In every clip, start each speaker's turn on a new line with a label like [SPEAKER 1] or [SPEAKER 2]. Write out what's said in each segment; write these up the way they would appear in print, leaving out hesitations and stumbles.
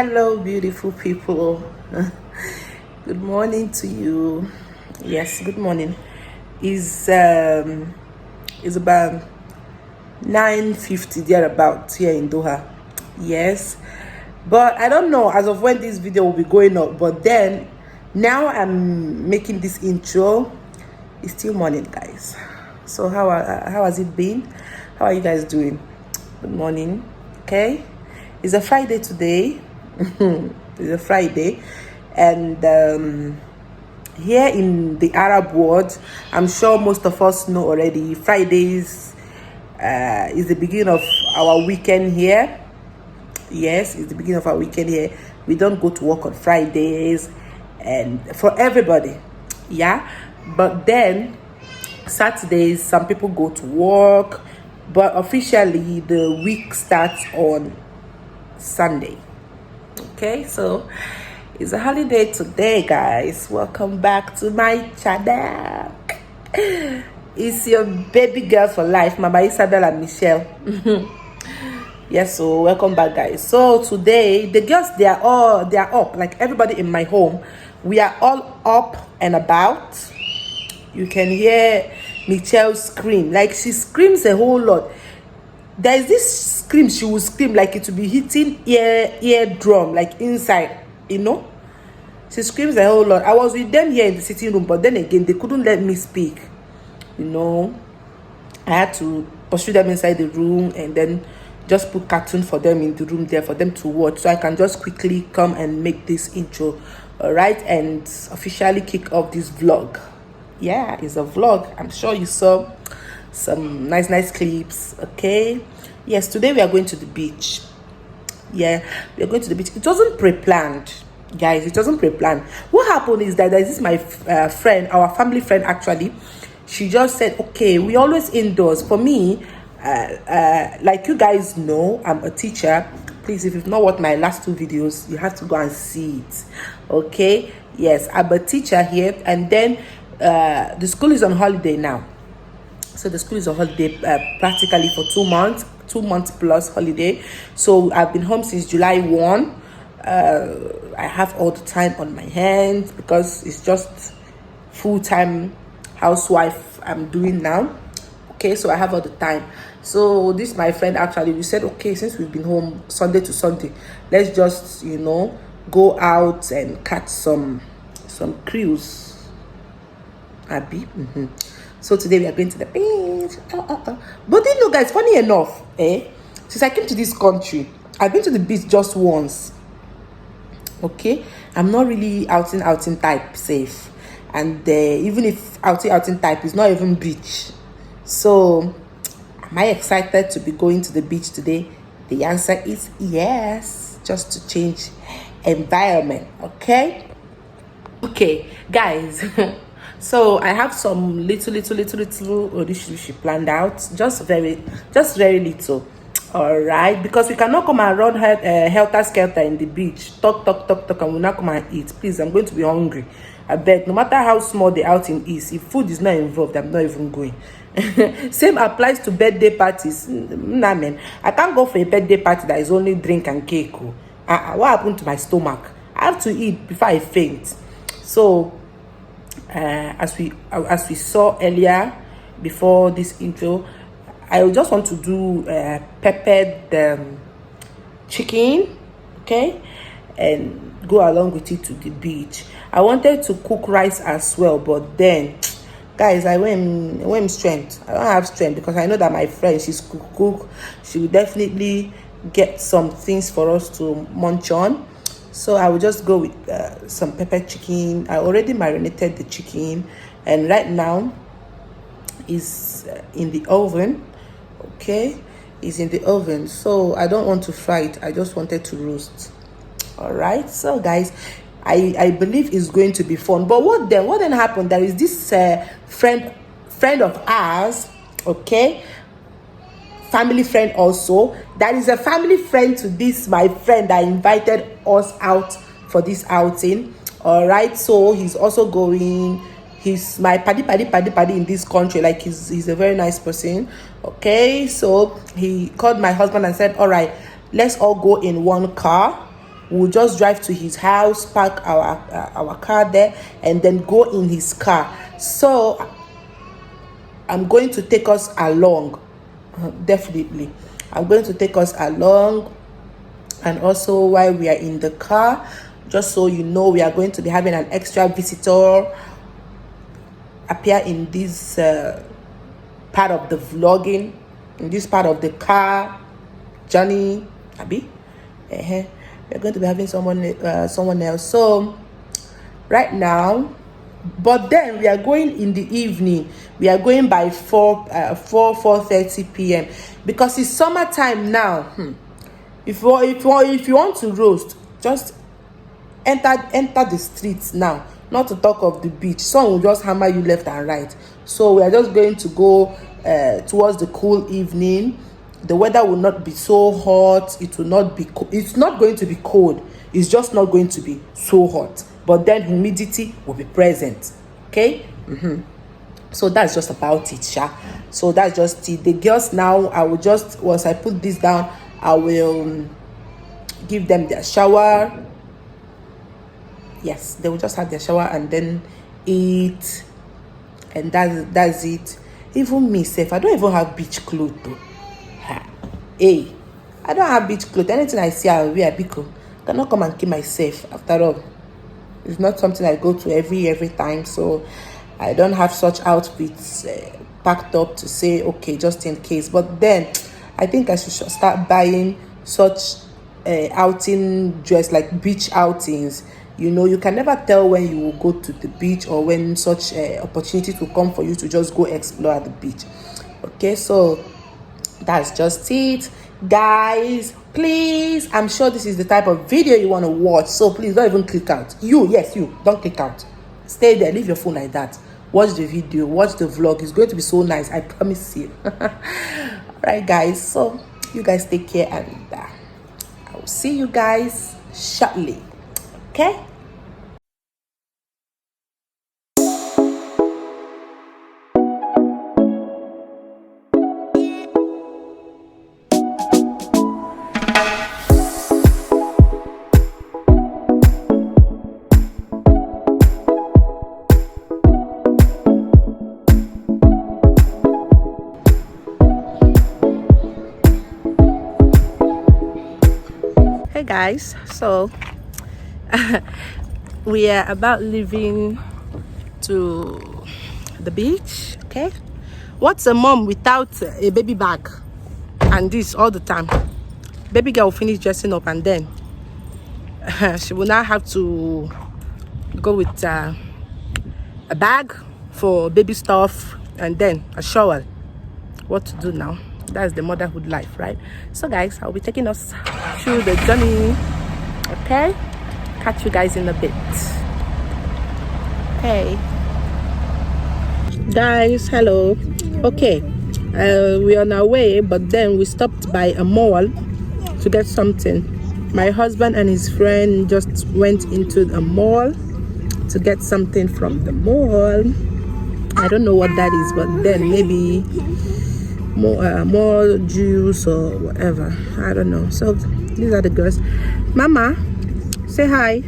[SPEAKER 1] Hello, beautiful people. Good morning to you. Yes, good morning. Is about 9:50 thereabout here in Doha. Yes, but I don't know as of when this video will be going up. But then now I'm making this intro. It's still morning, guys. So how has it been? How are you guys doing? Good morning. Okay, it's a Friday today. It's a Friday, and here in the Arab world, I'm sure most of us know already, Fridays is the beginning of our weekend here. Yes, it's the beginning of our weekend here. We don't go to work on Fridays, and for everybody, yeah. But then Saturdays, some people go to work, but officially the week starts on Sunday. Okay, so it's a holiday today, guys. Welcome back to my channel. It's your baby girl for life, Mama Isabella Michelle. Yes, so welcome back, guys. So today the girls, they are up, like everybody in my home. We are all up and about. You can hear Michelle scream, like she screams a whole lot. There is this scream she will scream like it will be hitting eardrum, like inside, you know. She screams a whole lot. I was with them here in the sitting room, but then again they couldn't let me speak, you know. I had to pursue them inside the room and then just put cartoon for them in the room there for them to watch, so I can just quickly come and make this intro, all right, and officially kick off this vlog. Yeah, it's a vlog. I'm sure you saw some nice clips. Okay, yes, today we are going to the beach. Yeah, we are going to the beach. It wasn't pre-planned, guys. It wasn't pre-planned. What happened is that this is my friend, our family friend actually. She just said, okay, we always indoors. For me, like you guys know, I'm a teacher. Please, if you've not watched my last two videos, you have to go and see it. Okay, yes, I'm a teacher here, and then the school is on holiday now. So the school is on holiday practically for 2 months, 2 months plus holiday. So I've been home since July 1. I have all the time on my hands because it's just full-time housewife I'm doing now. Okay, so I have all the time. So this my friend actually, we said, okay, since we've been home Sunday to Sunday, let's just, you know, go out and catch some cruise. Abby. So today we are going to the beach. But you know, guys, funny enough, since I came to this country, I've been to the beach just once. Okay, I'm not really outing type safe, and even if outing type is not even beach. So am I excited to be going to the beach today? The answer is yes, just to change environment. Okay, guys. So I have some little she planned out, just very little. All right, because we cannot come and run helter skelter in the beach, talk, and we'll not come and eat. Please, I'm going to be hungry. I beg, no matter how small the outing is, if food is not involved, I'm not even going. Same applies to birthday parties. Nah, man, I can't go for a birthday party that is only drink and cake. What happened to my stomach? I have to eat before I faint. So as we saw earlier before this intro, I just want to do peppered chicken, okay, and go along with it to the beach. I wanted to cook rice as well, but then, guys, I went strength. I don't have strength because I know that my friend, she's cook. She will definitely get some things for us to munch on. So I will just go with some pepper chicken. I already marinated the chicken, and right now is in the oven. Okay, it's in the oven. So I don't want to fry it. I just wanted to roast. All right. So guys, I believe it's going to be fun. But what then happened? There is this friend of ours. Okay. Family friend also, that is a family friend to this my friend that invited us out for this outing. All right, so he's also going. He's my paddy in this country. Like he's a very nice person. Okay, so he called my husband and said, all right, let's all go in one car. we'll just drive to his house, park our car there, and then go in his car. So I'm going to take us along. Definitely I'm going to take us along. And also, while we are in the car, just so you know, we are going to be having an extra visitor appear in this part of the vlogging, in this part of the car journey. Abby, we're going to be having someone else. So right now, but then we are going in the evening. We are going by 4:30 p.m. because it's summertime now. If you want to roast, just enter the streets now, not to talk of the beach. Sun will just hammer you left and right. So we are just going to go towards the cool evening. The weather will not be so hot. It will not be it's not going to be cold. It's just not going to be so hot, but then humidity will be present. Okay. So that's just about it, sha. So that's just it. The girls now, I will just, once I put this down, I will give them their shower. Yes, they will just have their shower and then eat, and that's it. Even me self, I don't even have beach clothes though. Hey, I don't have beach clothes. Anything I see, I will wear because I cannot come and keep myself. After all, it's not something I go to every time, so I don't have such outfits packed up to say okay, just in case. But then I think I should start buying such outing dress, like beach outings. You know, you can never tell when you will go to the beach or when such opportunities will come for you to just go explore at the beach. Okay, so that's just it, guys. Please, I'm sure this is the type of video you want to watch, so please don't even click out. You don't click out. Stay there, leave your phone like that. Watch the video, watch the vlog. It's going to be so nice, I promise you. All right, guys, so you guys take care, and I will see you guys shortly. Okay. Hey guys, so we are about leaving to the beach. Okay, what's a mom without a baby bag and this all the time? Baby girl will finish dressing up and then she will now have to go with a bag for baby stuff and then a shower. What to do now? That's the motherhood life, right? So guys, I'll be taking us through the journey. Okay, catch you guys in a bit. Hey guys, hello. Okay, we're on our way, but then we stopped by a mall to get something. My husband and his friend just went into the mall to get something from the mall. I don't know what that is, but then maybe more juice or whatever. I don't know. So these are the girls. Mama, say hi.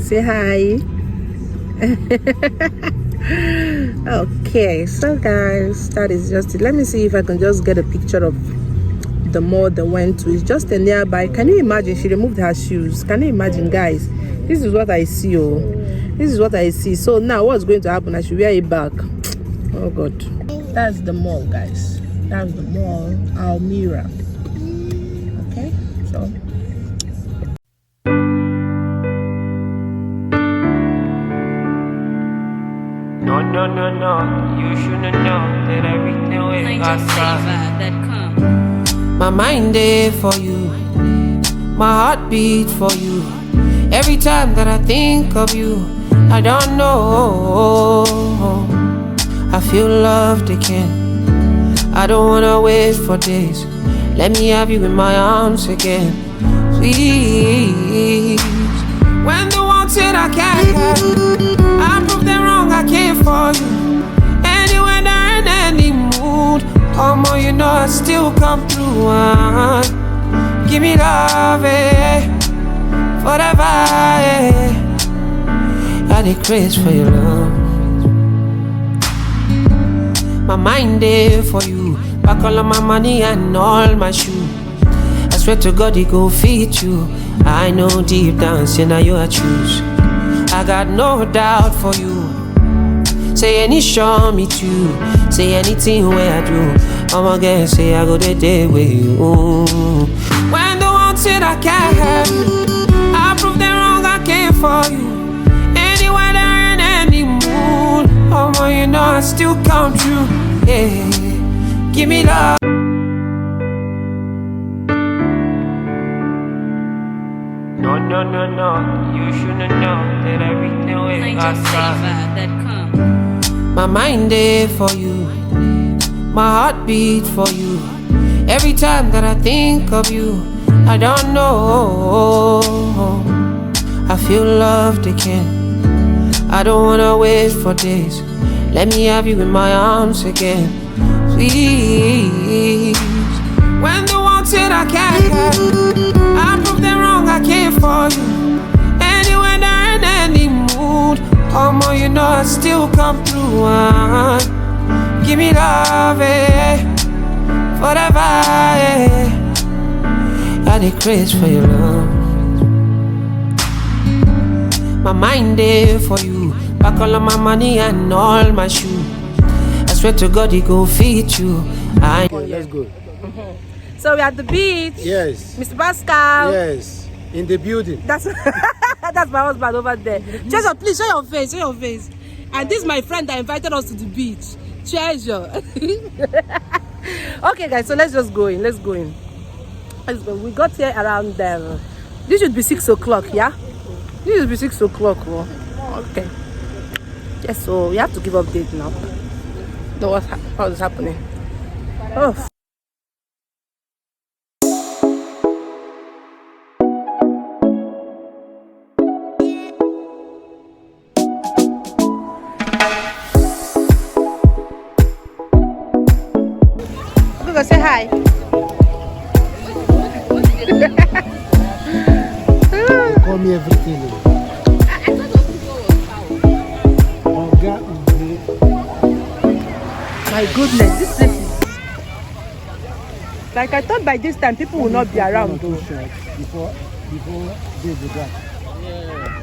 [SPEAKER 1] Say hi. Okay, so guys, that is just it. Let me see if I can just get a picture of the mall they went to. It's just a nearby. Can you imagine? She removed her shoes. Can you imagine, guys? This is what I see. Oh, this is what I see. So now what's going to happen? I should wear it back. Oh god. That's the mall, guys. That's the mall, Almira. Okay, so
[SPEAKER 2] no, you shouldn't know that everything will outside. My mind there for you, my heart beat for you. Every time that I think of you, I don't know, I feel loved again. I don't wanna wait for days. Let me have you in my arms again, please. When the one said I can't have, I proved them wrong, I care for you. Anywhere, in any mood, you know I still come through. Give me love, forever, I dey craze for your love. My mind there for you. Back all of my money and all my shoes. I swear to God, it go fit you. I know deep down, say now you I choose. I got no doubt for you. Say any show me too. Say anything where I do. I'ma get say I go the day with you. When the one said I can't have you, I prove them wrong, I came for you. Any weather and any mood, oh you know I still come true. Yeah, give me love. No, you shouldn't know that everything we outside. My mind there for you, my heart beat for you. Every time that I think of you, I don't know, I feel loved again. I don't wanna wait for days. Let me have you in my arms again, please. When the one said I can't have you, I proved them wrong, I came for you. Anywhere, in any mood, you know I still come through. Give me love, forever, I dey craze for your love. My mind there for you. Back all of my money and all my shoes. I swear to God, it go fit you.
[SPEAKER 3] Okay, let's go.
[SPEAKER 1] So we're at the beach.
[SPEAKER 3] Yes.
[SPEAKER 1] Mr. Pascal.
[SPEAKER 3] Yes. In the building.
[SPEAKER 1] That's that's my husband over there. Treasure, please show your face. Show your face. And this is my friend that invited us to the beach. Treasure. Okay, guys. So let's just go in. Let's go in. Let's go. We got here around this should be 6 o'clock. Yeah. This should be 6 o'clock. Oh. Okay. Yes. So we have to give update now. Know what is happening. Oh. Say hi.
[SPEAKER 3] Call me everything.
[SPEAKER 1] My goodness, this place is like I thought by this time people will not be around.
[SPEAKER 3] Before they do that.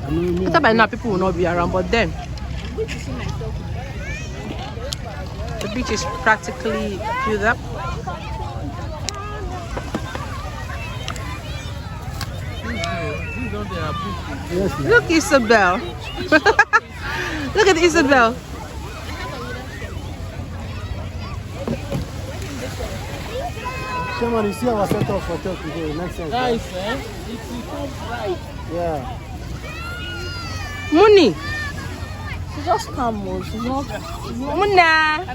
[SPEAKER 1] I thought by now people will not be around, but then the beach is practically filled up.
[SPEAKER 3] Yes,
[SPEAKER 1] look, Isabel. Look at Isabel.
[SPEAKER 3] Come on, you see our set of hotel today. Next time.
[SPEAKER 4] Nice, eh? It's bright.
[SPEAKER 3] Yeah.
[SPEAKER 1] Muni.
[SPEAKER 4] She just come, she's not.
[SPEAKER 1] Muna.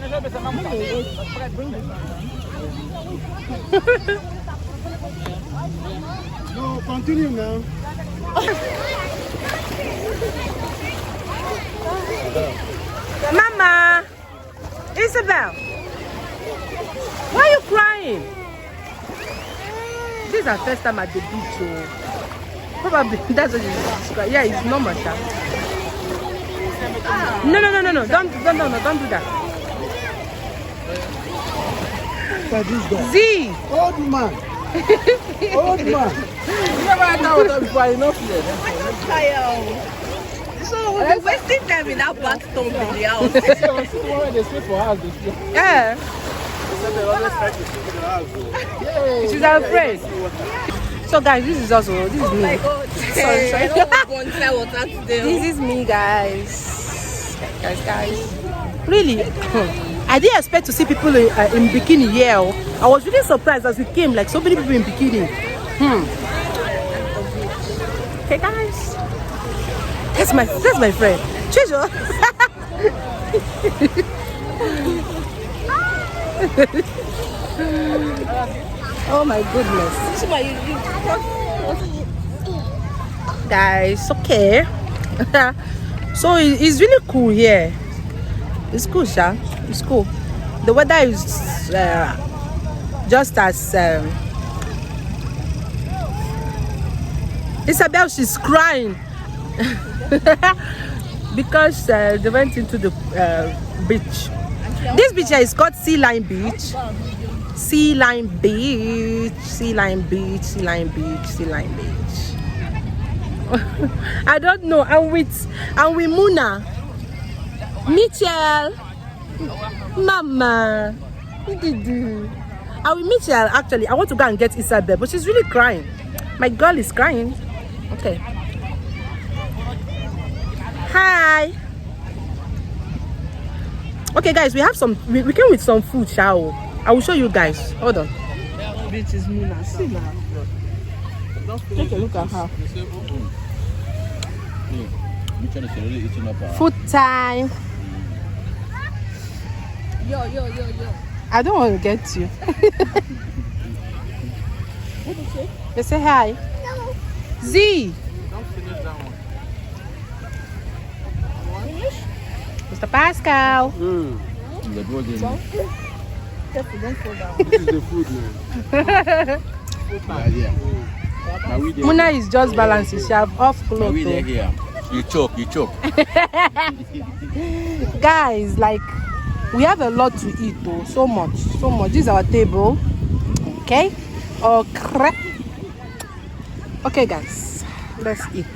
[SPEAKER 3] No, continue now.
[SPEAKER 1] Mama. Isabel. Why are you crying? This is our first time at the beach. Oh. Probably that's what you describe. Yeah, it's normal. No. Don't do that.
[SPEAKER 3] This guy.
[SPEAKER 1] Z.
[SPEAKER 3] Old man. Old man.
[SPEAKER 4] You never had that water before, you know, fear.
[SPEAKER 5] So we'll be wasting time in that bathtub in the house.
[SPEAKER 4] They sleep for hours, they sleep.
[SPEAKER 1] Yeah.
[SPEAKER 4] They always try to sleep in the house. Yeah.
[SPEAKER 1] She's afraid. So guys, this is also this is me.
[SPEAKER 5] My God.
[SPEAKER 1] Sorry.
[SPEAKER 5] I don't want to water today.
[SPEAKER 1] This is me, guys. Guys. Really, I didn't expect to see people in bikini here. I was really surprised as we came, like so many people in bikini. Okay, guys. That's my friend. Treasure. Oh my goodness. Guys, okay. So it's really cool here. It's cool, Sha. It's cool. The weather is just as Isabel, she's crying because they went into the beach. This beach here is called SEALINE Beach. SEALINE Beach, SEALINE Beach, SEALINE Beach, SEALINE Beach. I don't know. I'm with Muna, Mitchell, Mama. I'm with Mitchell. Actually, I want to go and get Isabel, but she's really crying. My girl is crying. Okay. Hi. Okay, guys, we have some. We came with some food, shall we? I will show you guys. Hold on.
[SPEAKER 5] Beach is Muna. See now. Take a look at her.
[SPEAKER 1] Food time.
[SPEAKER 5] Yo.
[SPEAKER 1] I don't want to get you.
[SPEAKER 5] What did you say?
[SPEAKER 1] They say hi.
[SPEAKER 5] No.
[SPEAKER 1] Z.
[SPEAKER 4] Don't finish that one.
[SPEAKER 5] Finish?
[SPEAKER 1] Mr. Pascal.
[SPEAKER 5] Careful, don't fall down.
[SPEAKER 3] This is the food, man.
[SPEAKER 1] Muna is just balancing. She have off clothes.
[SPEAKER 4] You choke.
[SPEAKER 1] Guys, like, we have a lot to eat though. So much. This is our table. Okay. Okay, guys, let's eat.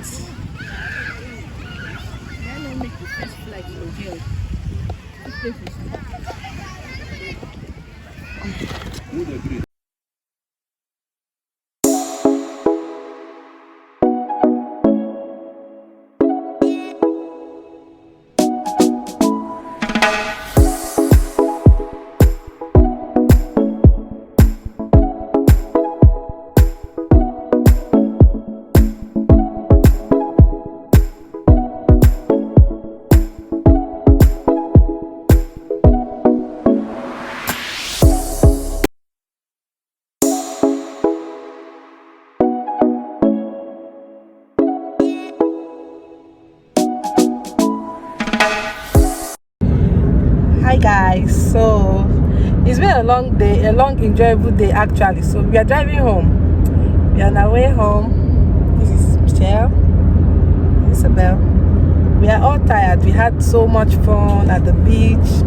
[SPEAKER 1] Hi guys, so it's been a long day, a long enjoyable day actually. So we are driving home. We are on our way home. This is Michelle, Isabel. We are all tired. We had so much fun at the beach,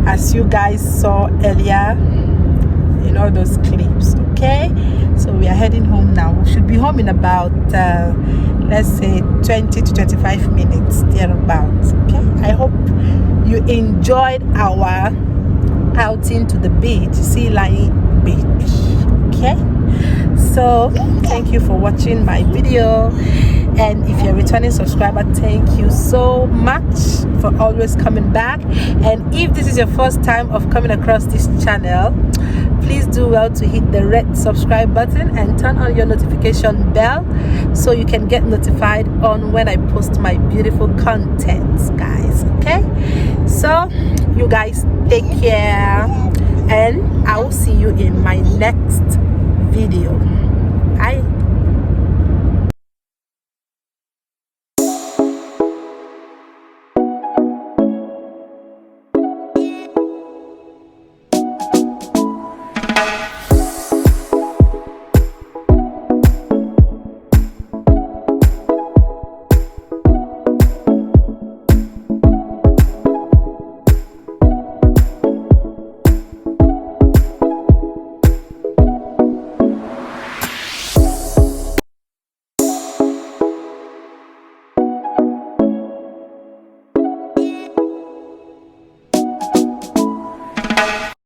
[SPEAKER 1] as you guys saw earlier in all those clips. Okay, so we are heading home now. We should be home in about let's say 20 to 25 minutes thereabouts. Okay, I hope you enjoyed our outing to the beach, SEALINE Beach. Okay, so thank you for watching my video, and if you're a returning subscriber, thank you so much for always coming back. And if this is your first time of coming across this channel, please do well to hit the red subscribe button and turn on your notification bell so you can get notified on when I post my beautiful contents, guys. Okay, so you guys take care, and I will see you in my next video. Bye.